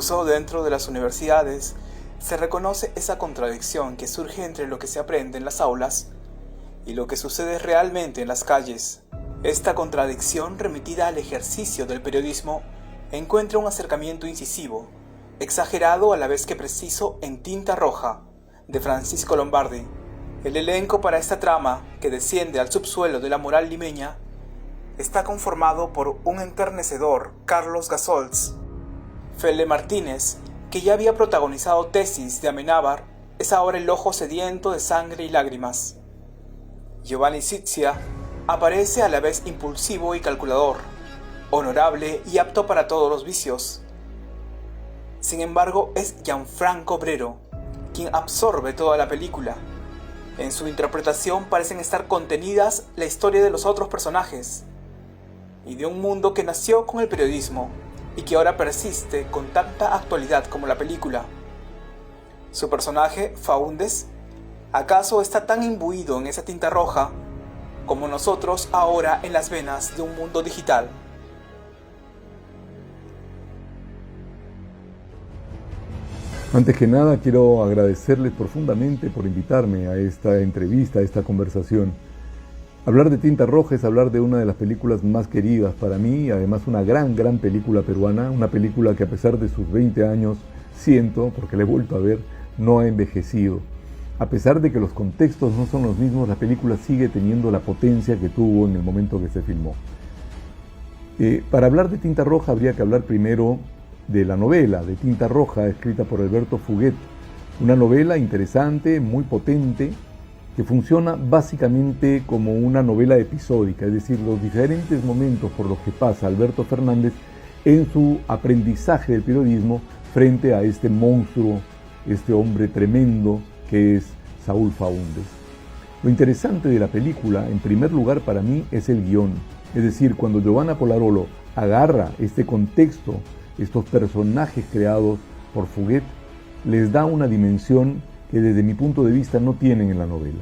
Incluso dentro de las universidades se reconoce esa contradicción que surge entre lo que se aprende en las aulas y lo que sucede realmente en las calles. Esta contradicción, remitida al ejercicio del periodismo, encuentra un acercamiento incisivo, exagerado a la vez que preciso en Tinta Roja, de Francisco Lombardi. El elenco para esta trama, que desciende al subsuelo de la moral limeña, está conformado por un enternecedor Carlos Gasols. Fele Martínez, que ya había protagonizado Tesis de Amenábar, es ahora el ojo sediento de sangre y lágrimas. Giovanni Sizia aparece a la vez impulsivo y calculador, honorable y apto para todos los vicios. Sin embargo, es Gianfranco Brero quien absorbe toda la película. En su interpretación parecen estar contenidas la historia de los otros personajes y de un mundo que nació con el periodismo y que ahora persiste con tanta actualidad como la película. Su personaje, Faúndez, ¿acaso está tan imbuido en esa tinta roja como nosotros ahora en las venas de un mundo digital? Antes que nada, quiero agradecerles profundamente por invitarme a esta entrevista, a esta conversación. Hablar de Tinta Roja es hablar de una de las películas más queridas para mí, además una gran película peruana, una película que a pesar de sus 20 años, siento, porque la he vuelto a ver, no ha envejecido. A pesar de que los contextos no son los mismos, la película sigue teniendo la potencia que tuvo en el momento que se filmó. Para hablar de Tinta Roja habría que hablar primero de la novela de Tinta Roja, escrita por Alberto Fuguet. Una novela interesante, muy potente, que funciona básicamente como una novela episódica, es decir, los diferentes momentos por los que pasa Alberto Fernández en su aprendizaje del periodismo frente a este monstruo, este hombre tremendo que es Saúl Faúndez. Lo interesante de la película, en primer lugar para mí, es el guión. Es decir, cuando Giovanna Polarolo agarra este contexto, estos personajes creados por Fuguet, les da una dimensión que desde mi punto de vista no tienen en la novela.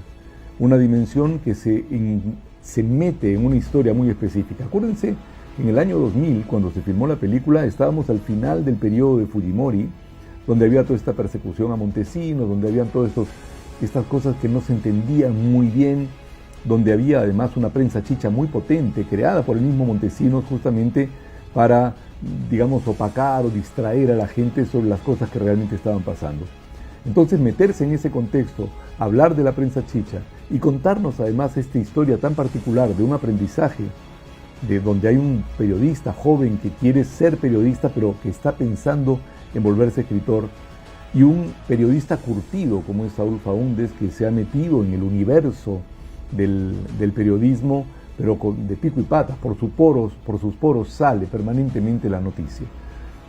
Una dimensión que se mete en una historia muy específica. Acuérdense, en el año 2000, cuando se filmó la película, estábamos al final del periodo de Fujimori, donde había toda esta persecución a Montesinos, donde habían todas estas cosas que no se entendían muy bien, donde había además una prensa chicha muy potente, creada por el mismo Montesinos justamente para, digamos, opacar o distraer a la gente sobre las cosas que realmente estaban pasando. Entonces, meterse en ese contexto, hablar de la prensa chicha y contarnos además esta historia tan particular de un aprendizaje, de donde hay un periodista joven que quiere ser periodista pero que está pensando en volverse escritor, y un periodista curtido como es Saúl Faúndez, que se ha metido en el universo del periodismo, pero de pico y patas, por sus poros sale permanentemente la noticia.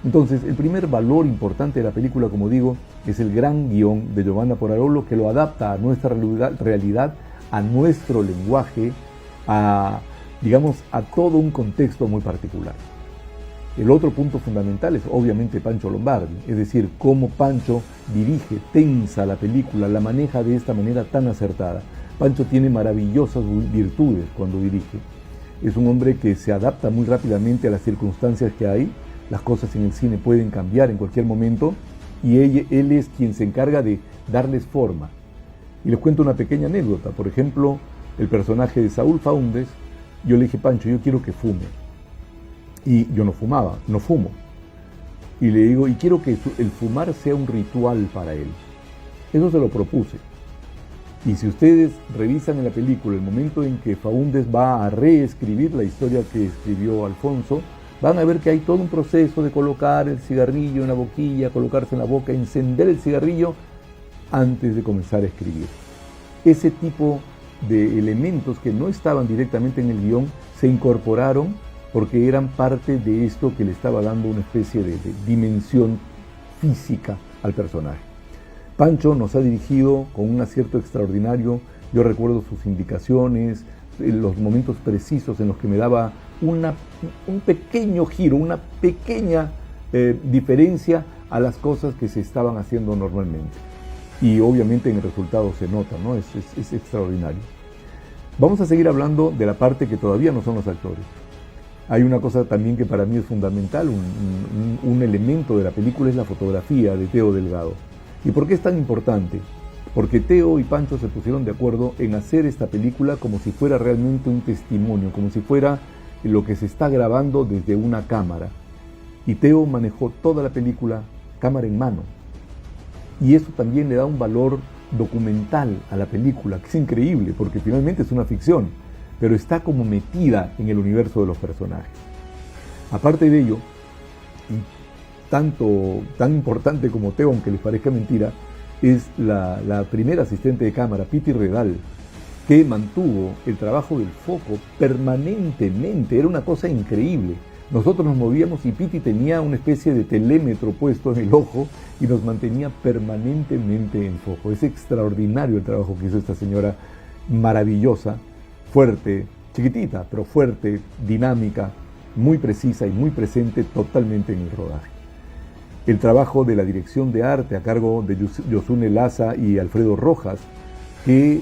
Entonces, el primer valor importante de la película, como digo, es el gran guión de Giovanna Polarolo, que lo adapta a nuestra realidad, a nuestro lenguaje, a todo un contexto muy particular. El otro punto fundamental es obviamente Pancho Lombardi, es decir, cómo Pancho dirige, tensa la película, la maneja de esta manera tan acertada. Pancho tiene maravillosas virtudes cuando dirige. Es un hombre que se adapta muy rápidamente a las circunstancias que hay. Las cosas en el cine pueden cambiar en cualquier momento y él es quien se encarga de darles forma. Y les cuento una pequeña anécdota. Por ejemplo, el personaje de Saúl Faúndez, yo le dije, Pancho, yo quiero que fume. Y yo no fumo. Y le digo, y quiero que el fumar sea un ritual para él. Eso se lo propuse. Y si ustedes revisan en la película el momento en que Faúndez va a reescribir la historia que escribió Alfonso, van a ver que hay todo un proceso de colocar el cigarrillo en la boquilla, colocarse en la boca, encender el cigarrillo antes de comenzar a escribir. Ese tipo de elementos que no estaban directamente en el guión se incorporaron porque eran parte de esto que le estaba dando una especie de dimensión física al personaje. Pancho nos ha dirigido con un acierto extraordinario. Yo recuerdo sus indicaciones, los momentos precisos en los que me daba un pequeño giro, una pequeña diferencia a las cosas que se estaban haciendo normalmente. Y obviamente en el resultado se nota, ¿no? Es extraordinario. Vamos a seguir hablando de la parte que todavía no son los actores. Hay una cosa también que para mí es fundamental, un elemento de la película es la fotografía de Teo Delgado. ¿Y por qué es tan importante? Porque Teo y Pancho se pusieron de acuerdo en hacer esta película como si fuera realmente un testimonio, como si fuera lo que se está grabando desde una cámara. Y Teo manejó toda la película cámara en mano. Y eso también le da un valor documental a la película, que es increíble, porque finalmente es una ficción, pero está como metida en el universo de los personajes. Aparte de ello, y tan importante como Teo, aunque les parezca mentira, es la primera asistente de cámara, Piti Redal, que mantuvo el trabajo del foco permanentemente. Era una cosa increíble. Nosotros nos movíamos y Piti tenía una especie de telémetro puesto en el ojo y nos mantenía permanentemente en foco. Es extraordinario el trabajo que hizo esta señora, maravillosa, fuerte, chiquitita, pero fuerte, dinámica, muy precisa y muy presente totalmente en el rodaje. El trabajo de la dirección de arte a cargo de Yosune Laza y Alfredo Rojas, que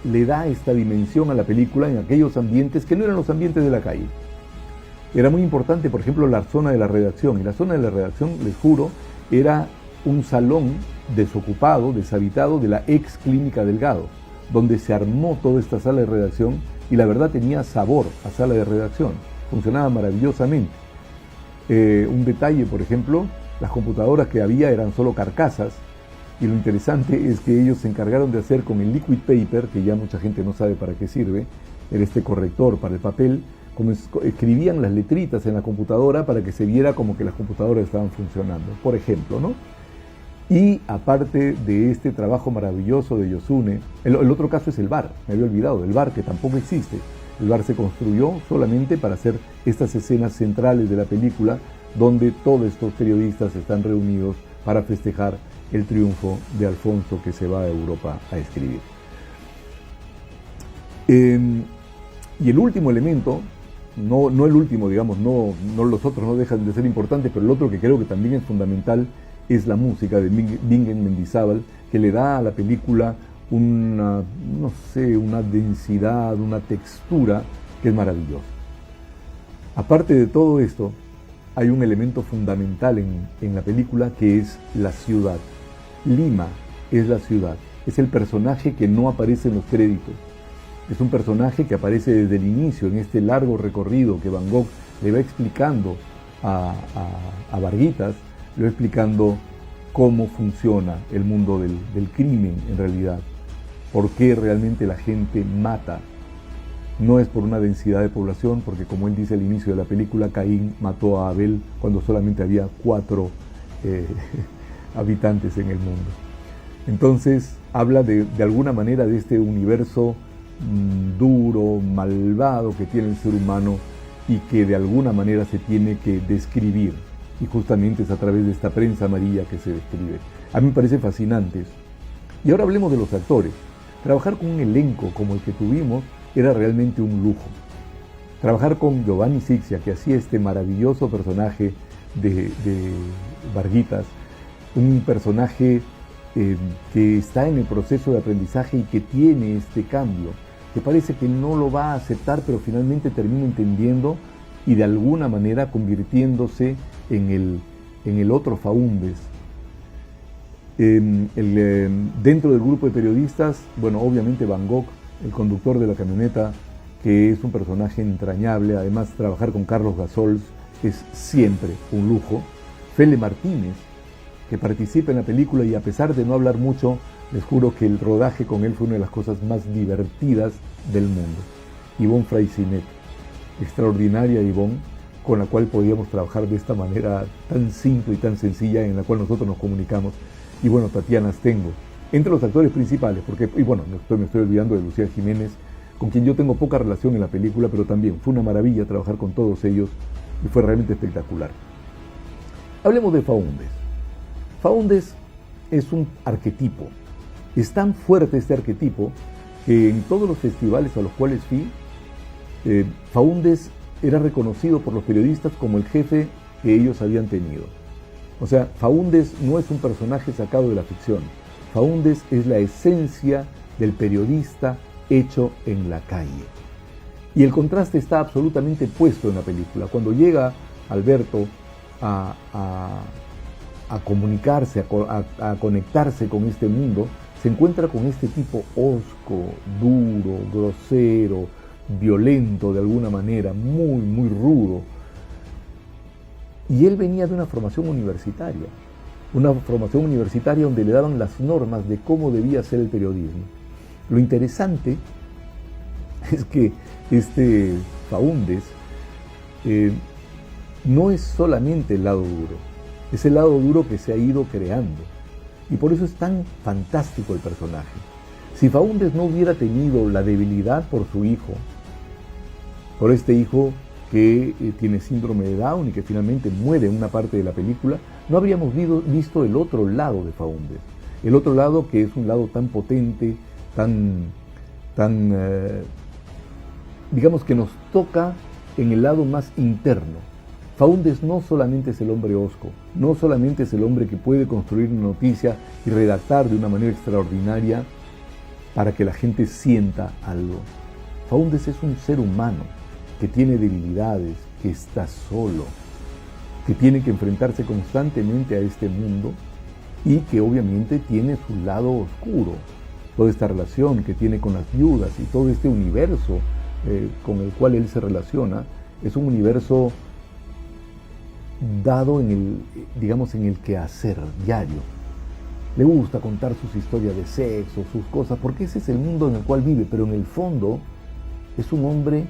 le da esta dimensión a la película en aquellos ambientes que no eran los ambientes de la calle. Era muy importante, por ejemplo, la zona de la redacción. Y la zona de la redacción, les juro, era un salón desocupado, deshabitado de la ex Clínica Delgado, donde se armó toda esta sala de redacción y la verdad tenía sabor a sala de redacción. Funcionaba maravillosamente. Un detalle, por ejemplo, las computadoras que había eran solo carcasas, y lo interesante es que ellos se encargaron de hacer con el liquid paper, que ya mucha gente no sabe para qué sirve, era este corrector para el papel, como escribían las letritas en la computadora para que se viera como que las computadoras estaban funcionando, por ejemplo, ¿no? Y aparte de este trabajo maravilloso de Yosune, el otro caso es el bar, me había olvidado, el bar que tampoco existe. El bar se construyó solamente para hacer estas escenas centrales de la película, donde todos estos periodistas están reunidos para festejar el triunfo de Alfonso, que se va a Europa a escribir. Y el último elemento, no el último, digamos, no los otros no dejan de ser importantes, pero el otro que creo que también es fundamental es la música de Bingen Mendizábal, que le da a la película una densidad, una textura que es maravillosa. Aparte de todo esto, hay un elemento fundamental en la película, que es la ciudad. Lima es la ciudad, es el personaje que no aparece en los créditos. Es un personaje que aparece desde el inicio, en este largo recorrido que Van Gogh le va explicando a Varguitas, le va explicando cómo funciona el mundo del crimen en realidad, por qué realmente la gente mata. No es por una densidad de población, porque como él dice al inicio de la película, Caín mató a Abel cuando solamente había 4 habitantes en el mundo. Entonces habla de alguna manera de este universo duro, malvado que tiene el ser humano y que de alguna manera se tiene que describir. Y justamente es a través de esta prensa amarilla que se describe. A mí me parece fascinante eso. Y ahora hablemos de los actores. Trabajar con un elenco como el que tuvimos era realmente un lujo. Trabajar con Giovanni Sixia, que hacía este maravilloso personaje de Varguitas, un personaje que está en el proceso de aprendizaje y que tiene este cambio, que parece que no lo va a aceptar, pero finalmente termina entendiendo y de alguna manera convirtiéndose en el otro Faúndes. Dentro del grupo de periodistas, bueno, obviamente Van Gogh, el conductor de la camioneta, que es un personaje entrañable. Además, trabajar con Carlos Gasols es siempre un lujo. Fele Martínez, que participa en la película y a pesar de no hablar mucho, les juro que el rodaje con él fue una de las cosas más divertidas del mundo. Ivonne Freycinet, extraordinaria Ivonne, con la cual podíamos trabajar de esta manera tan simple y tan sencilla en la cual nosotros nos comunicamos. Y bueno, Tatiana Astengo, entre los actores principales, porque, y bueno, me estoy olvidando de Lucía Jiménez, con quien yo tengo poca relación en la película, pero también fue una maravilla trabajar con todos ellos y fue realmente espectacular. Hablemos de Faúndes. Faúndes es un arquetipo. Es tan fuerte este arquetipo que en todos los festivales a los cuales fui, Faúndes era reconocido por los periodistas como el jefe que ellos habían tenido. O sea, Faúndes no es un personaje sacado de la ficción. Faúndes es la esencia del periodista hecho en la calle. Y el contraste está absolutamente puesto en la película. Cuando llega Alberto a comunicarse, a conectarse con este mundo, se encuentra con este tipo hosco, duro, grosero, violento de alguna manera, muy, muy rudo. Y él venía de una formación universitaria donde le daban las normas de cómo debía ser el periodismo. Lo interesante es que este Faúndez no es solamente el lado duro, es el lado duro que se ha ido creando. Y por eso es tan fantástico el personaje. Si Faúndez no hubiera tenido la debilidad por su hijo, por este hijo que tiene síndrome de Down y que finalmente muere en una parte de la película, no habríamos visto el otro lado de Faúndez. El otro lado que es un lado tan potente, digamos que nos toca en el lado más interno. Faúndez no solamente es el hombre hosco, no solamente es el hombre que puede construir una noticia y redactar de una manera extraordinaria para que la gente sienta algo. Faúndez es un ser humano que tiene debilidades, que está solo, que tiene que enfrentarse constantemente a este mundo y que obviamente tiene su lado oscuro. Toda esta relación que tiene con las viudas y todo este universo con el cual él se relaciona es un universo dado en el quehacer diario. Le gusta contar sus historias de sexo, sus cosas, porque ese es el mundo en el cual vive, pero en el fondo es un hombre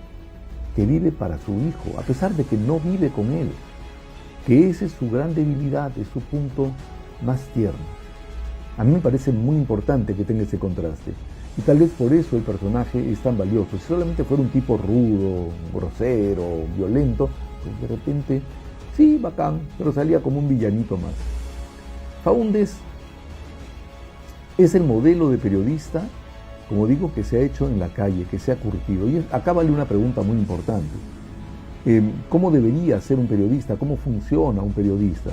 que vive para su hijo, a pesar de que no vive con él, que esa es su gran debilidad, es su punto más tierno. A mí me parece muy importante que tenga ese contraste, y tal vez por eso el personaje es tan valioso. Si solamente fuera un tipo rudo, grosero, violento, pues de repente, sí, bacán, pero salía como un villanito más. Faúndez es el modelo de periodista, como digo, que se ha hecho en la calle, que se ha curtido. Y acá vale una pregunta muy importante. ¿Cómo debería ser un periodista? ¿Cómo funciona un periodista?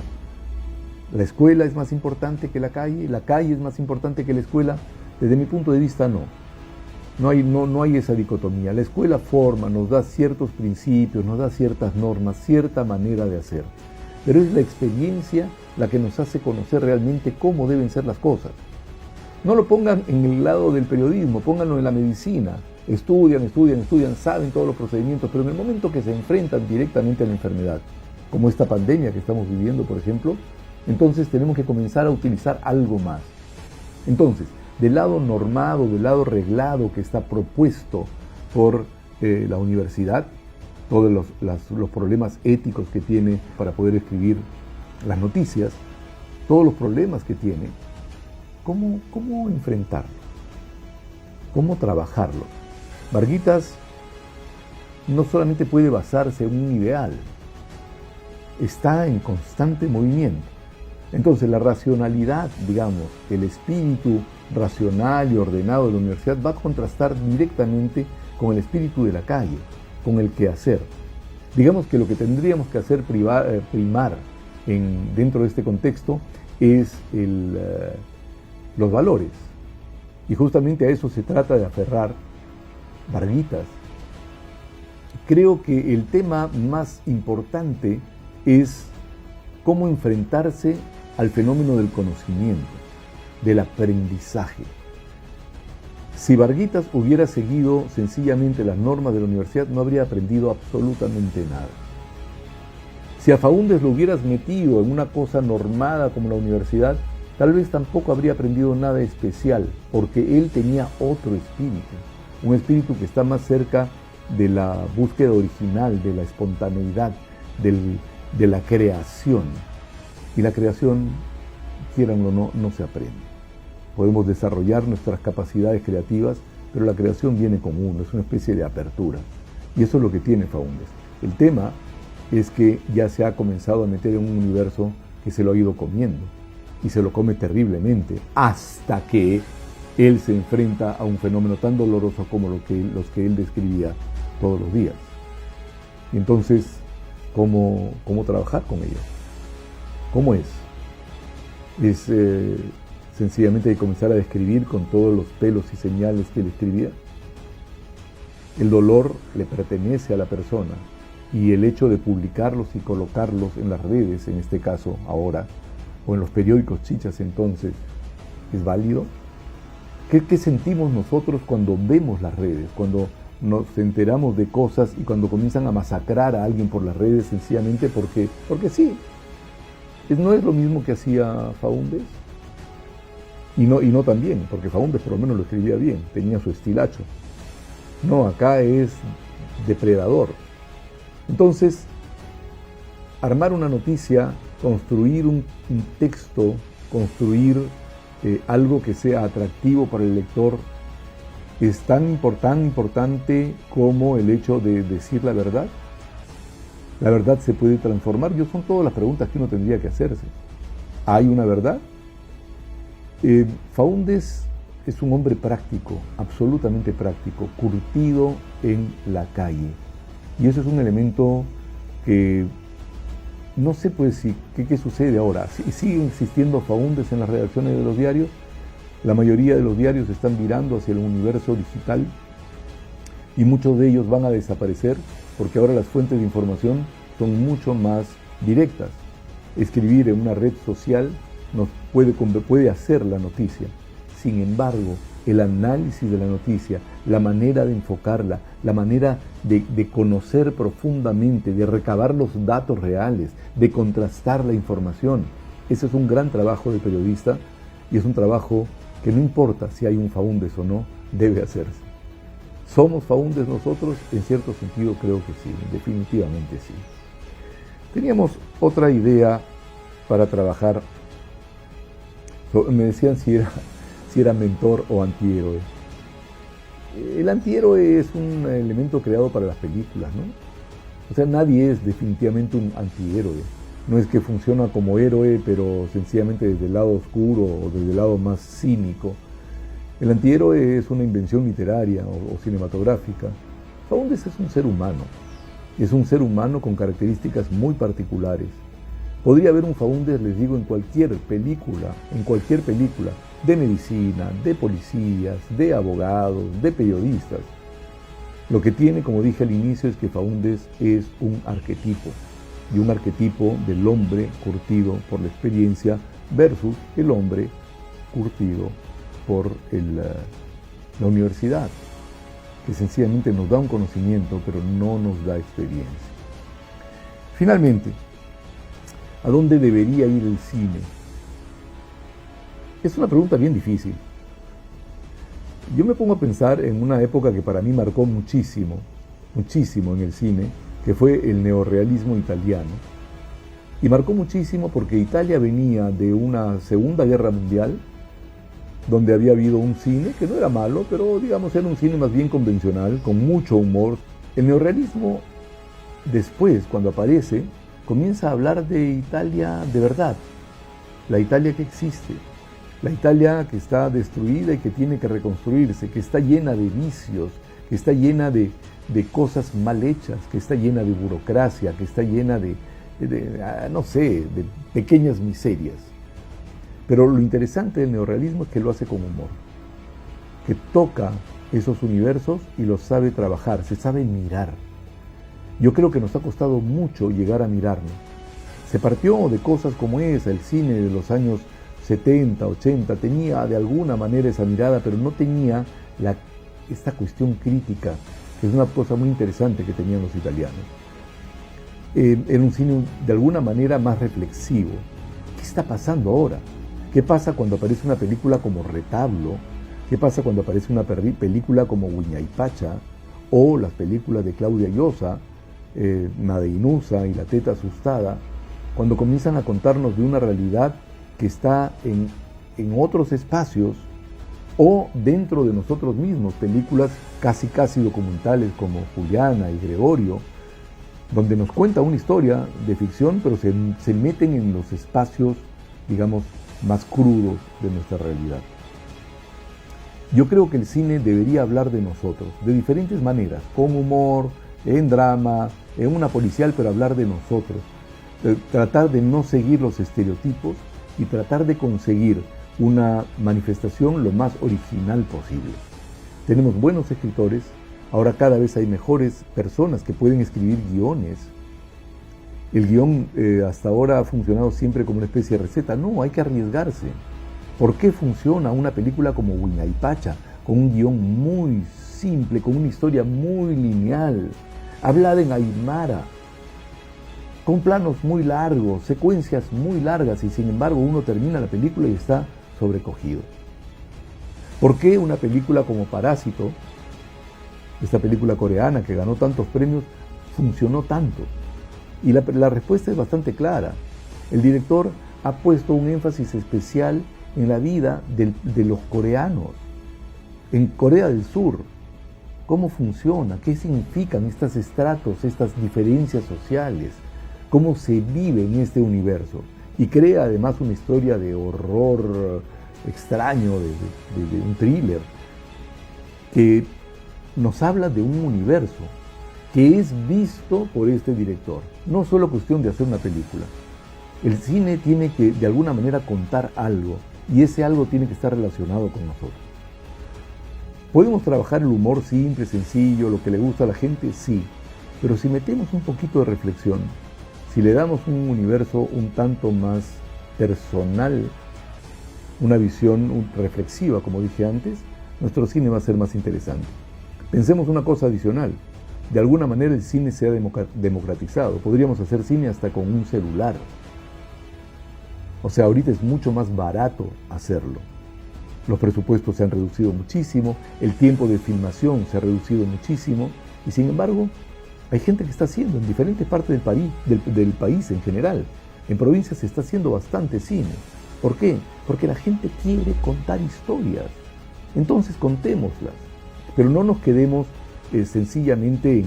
¿La escuela es más importante que la calle? ¿La calle es más importante que la escuela? Desde mi punto de vista, no. No hay esa dicotomía. La escuela forma, nos da ciertos principios, nos da ciertas normas, cierta manera de hacer. Pero es la experiencia la que nos hace conocer realmente cómo deben ser las cosas. No lo pongan en el lado del periodismo, pónganlo en la medicina. Estudian, saben todos los procedimientos, pero en el momento que se enfrentan directamente a la enfermedad, como esta pandemia que estamos viviendo, por ejemplo, entonces tenemos que comenzar a utilizar algo más. Entonces, del lado normado, del lado reglado que está propuesto por la universidad, todos los problemas éticos que tiene para poder escribir las noticias, todos los problemas que tiene, ¿cómo enfrentarlo? ¿Cómo trabajarlo? Varguitas no solamente puede basarse en un ideal, está en constante movimiento. Entonces la racionalidad, digamos, el espíritu racional y ordenado de la universidad va a contrastar directamente con el espíritu de la calle, con el quehacer. Digamos que lo que tendríamos que hacer primar dentro de este contexto es los valores. Y justamente a eso se trata de aferrar Varguitas. Creo que el tema más importante es cómo enfrentarse al fenómeno del conocimiento, del aprendizaje. Si Varguitas hubiera seguido sencillamente las normas de la universidad, no habría aprendido absolutamente nada. Si a Faúndez lo hubieras metido en una cosa normada como la universidad, tal vez tampoco habría aprendido nada especial, porque él tenía otro espíritu, un espíritu que está más cerca de la búsqueda original, de la espontaneidad, de la creación. Y la creación, quieran o no se aprende. Podemos desarrollar nuestras capacidades creativas, pero la creación viene con uno, es una especie de apertura. Y eso es lo que tiene Faúndez. El tema es que ya se ha comenzado a meter en un universo que se lo ha ido comiendo. Y se lo come terriblemente, hasta que él se enfrenta a un fenómeno tan doloroso como los que él describía todos los días. Y entonces, ¿cómo trabajar con ello? ¿Cómo es? Sencillamente hay que comenzar a describir con todos los pelos y señales que él escribía. El dolor le pertenece a la persona y el hecho de publicarlos y colocarlos en las redes, en este caso ahora, o en los periódicos chichas entonces, ¿es válido? ¿Qué sentimos nosotros cuando vemos las redes, cuando nos enteramos de cosas y cuando comienzan a masacrar a alguien por las redes sencillamente porque sí? ¿No es lo mismo que hacía Faúndez? Y no tan bien, porque Faúndez por lo menos lo escribía bien, tenía su estilacho. No, acá es depredador. Entonces, armar una noticia, construir un texto, construir algo que sea atractivo para el lector, es tan importante como el hecho de decir la verdad. ¿La verdad se puede transformar? Son todas las preguntas que uno tendría que hacerse. ¿Hay una verdad? Faúndez es un hombre práctico, absolutamente práctico, curtido en la calle. Y eso es un elemento que no sé pues qué sucede ahora. ¿Siguen existiendo Faúndez en las redacciones de los diarios? La mayoría de los diarios están virando hacia el universo digital y muchos de ellos van a desaparecer porque ahora las fuentes de información son mucho más directas. Escribir en una red social nos puede hacer la noticia. Sin embargo, el análisis de la noticia, la manera de enfocarla, la manera de conocer profundamente, de recabar los datos reales, de contrastar la información, ese es un gran trabajo del periodista y es un trabajo que no importa si hay un Faúndez o no, debe hacerse. ¿Somos Faúndez nosotros? En cierto sentido creo que sí, definitivamente sí. Teníamos otra idea para trabajar. Me decían si era mentor o antihéroe. El antihéroe es un elemento creado para las películas, ¿no? O sea, nadie es definitivamente un antihéroe. No es que funciona como héroe, pero sencillamente desde el lado oscuro o desde el lado más cínico. El antihéroe es una invención literaria o cinematográfica. Faúndez es un ser humano. Es un ser humano con características muy particulares. Podría haber un Faúndez, les digo, en cualquier película, de medicina, de policías, de abogados, de periodistas. Lo que tiene, como dije al inicio, es que Faúndez es un arquetipo, y un arquetipo del hombre curtido por la experiencia versus el hombre curtido por la universidad, que sencillamente nos da un conocimiento, pero no nos da experiencia. Finalmente, ¿a dónde debería ir el cine? Es una pregunta bien difícil. Yo me pongo a pensar en una época que para mí marcó muchísimo en el cine, que fue el neorrealismo italiano. Y marcó muchísimo porque Italia venía de una Segunda Guerra Mundial, donde había habido un cine que no era malo, pero digamos era un cine más bien convencional, con mucho humor. El neorrealismo, después, cuando aparece, comienza a hablar de Italia de verdad, la Italia que existe, la Italia que está destruida y que tiene que reconstruirse, que está llena de vicios, que está llena de cosas mal hechas, que está llena de burocracia, que está llena de pequeñas miserias. Pero lo interesante del neorrealismo es que lo hace con humor, que toca esos universos y los sabe trabajar, se sabe mirar. Yo creo que nos ha costado mucho llegar a mirarnos. Se partió de cosas como esa, el cine de los años 70, 80, tenía de alguna manera esa mirada, pero no tenía esta cuestión crítica, que es una cosa muy interesante que tenían los italianos. Era un cine de alguna manera más reflexivo. ¿Qué está pasando ahora? ¿Qué pasa cuando aparece una película como Retablo? ¿Qué pasa cuando aparece una película como Huayna o las películas de Claudia Llosa, Madeinusa y La Teta Asustada, cuando comienzan a contarnos de una realidad que está en otros espacios o dentro de nosotros mismos, películas casi documentales como Juliana y Gregorio, donde nos cuenta una historia de ficción, pero se meten en los espacios, digamos, más crudos de nuestra realidad. Yo creo que el cine debería hablar de nosotros, de diferentes maneras, con humor, en drama, en una policial, pero hablar de nosotros, tratar de no seguir los estereotipos y tratar de conseguir una manifestación lo más original posible. Tenemos buenos escritores, Ahora cada vez hay mejores personas que pueden escribir guiones. El guión hasta ahora ha funcionado siempre como una especie de receta. No, hay que arriesgarse. ¿Por qué funciona una película como Huayna con un guión muy simple, con una historia muy lineal, hablada en aymara, con planos muy largos, secuencias muy largas, y sin embargo uno termina la película y está sobrecogido? ¿Por qué una película como Parásito, esta película coreana que ganó tantos premios, funcionó tanto? Y la respuesta es bastante clara. El director ha puesto un énfasis especial en la vida de los coreanos, en Corea del Sur. ¿Cómo funciona? ¿Qué significan estos estratos, estas diferencias sociales? ¿Cómo se vive en este universo? Y crea además una historia de horror extraño, de un thriller, que nos habla de un universo que es visto por este director. No solo cuestión de hacer una película. El cine tiene que de alguna manera contar algo, y ese algo tiene que estar relacionado con nosotros. ¿Podemos trabajar el humor simple, sencillo, lo que le gusta a la gente? Sí, pero si metemos un poquito de reflexión, si le damos un universo un tanto más personal, una visión reflexiva, como dije antes, nuestro cine va a ser más interesante. Pensemos una cosa adicional. De alguna manera el cine se ha democratizado. Podríamos hacer cine hasta con un celular. O sea, ahorita es mucho más barato hacerlo. Los presupuestos se han reducido muchísimo, el tiempo de filmación se ha reducido muchísimo, y sin embargo, hay gente que está haciendo en diferentes partes del país en general. En provincias se está haciendo bastante cine. ¿Por qué? Porque la gente quiere contar historias. Entonces contémoslas, pero no nos quedemos sencillamente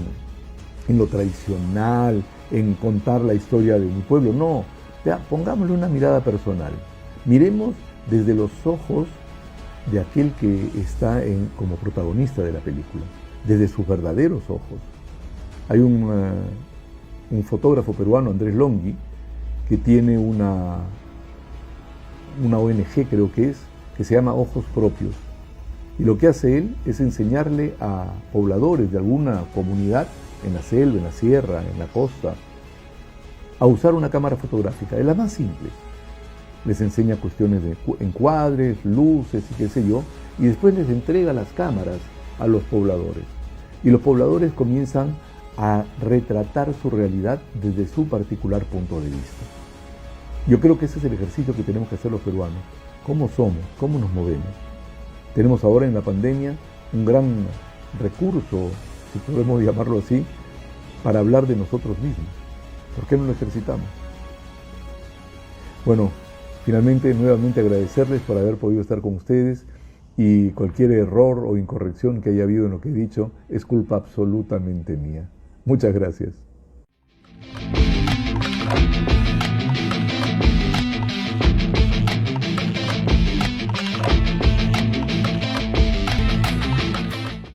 en lo tradicional, en contar la historia de mi pueblo. No, pongámosle una mirada personal. Miremos desde los ojos de aquel que está como protagonista de la película, desde sus verdaderos ojos. Hay un fotógrafo peruano, Andrés Longhi, que tiene una ONG, creo que se llama Ojos Propios. Y lo que hace él es enseñarle a pobladores de alguna comunidad, en la selva, en la sierra, en la costa, a usar una cámara fotográfica, de las más simples. Les enseña cuestiones de encuadres, luces y qué sé yo, y después les entrega las cámaras a los pobladores. Y los pobladores comienzan a retratar su realidad desde su particular punto de vista. Yo creo que ese es el ejercicio que tenemos que hacer los peruanos. ¿Cómo somos? ¿Cómo nos movemos? Tenemos ahora en la pandemia un gran recurso, si podemos llamarlo así, para hablar de nosotros mismos. ¿Por qué no lo ejercitamos? Bueno, finalmente, nuevamente agradecerles por haber podido estar con ustedes, y cualquier error o incorrección que haya habido en lo que he dicho es culpa absolutamente mía. Muchas gracias.